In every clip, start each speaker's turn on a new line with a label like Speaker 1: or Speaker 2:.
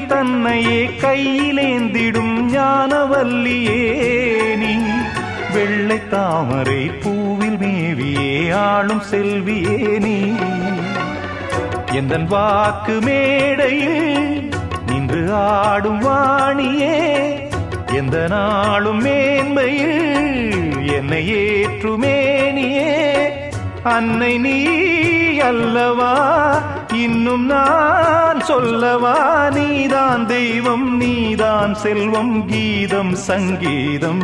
Speaker 1: தன்னையே கையிலேந்திடும் ஞானவல்லியே நீ, வெள்ளை தாமரை பூவில் மேவியே ஆளும் செல்வியே நீ. எந்தன் வாக்கு மேடையில் நின்று ஆடும் வாணியே, எந்த நாளும் மேன்மையில் என்னை ஏற்றுமேனியே. அன்னை நீ அல்லவா, இன்னும் நான் சொல்லவா? நீதான் தெய்வம், நீதான் செல்வம், கீதம் சங்கீதம்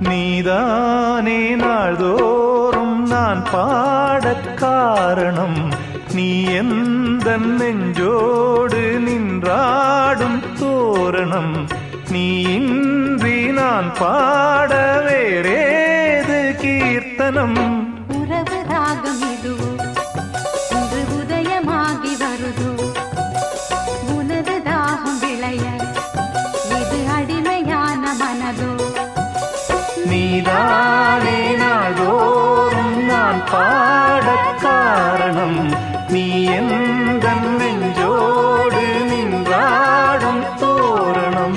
Speaker 1: நீதானே. நாள்தோறும் நான் பாடக் காரணம், நீ எந்தன் நெஞ்சோடு நின்றாடும் தோரணம். நீ இன்றி நான் பாட வேறேது கீர்த்தனம்?
Speaker 2: உறவு ராகம் இதுவோ, இன்று உதயமாகி வருதோ, உனது தாகம் விளைய இது அடிமையான மனதோ.
Speaker 1: நீதானே நாள்தோறும் நான் பாடக் காரணம், நீ எந்தன் நெஞ்சோடு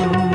Speaker 1: வரும்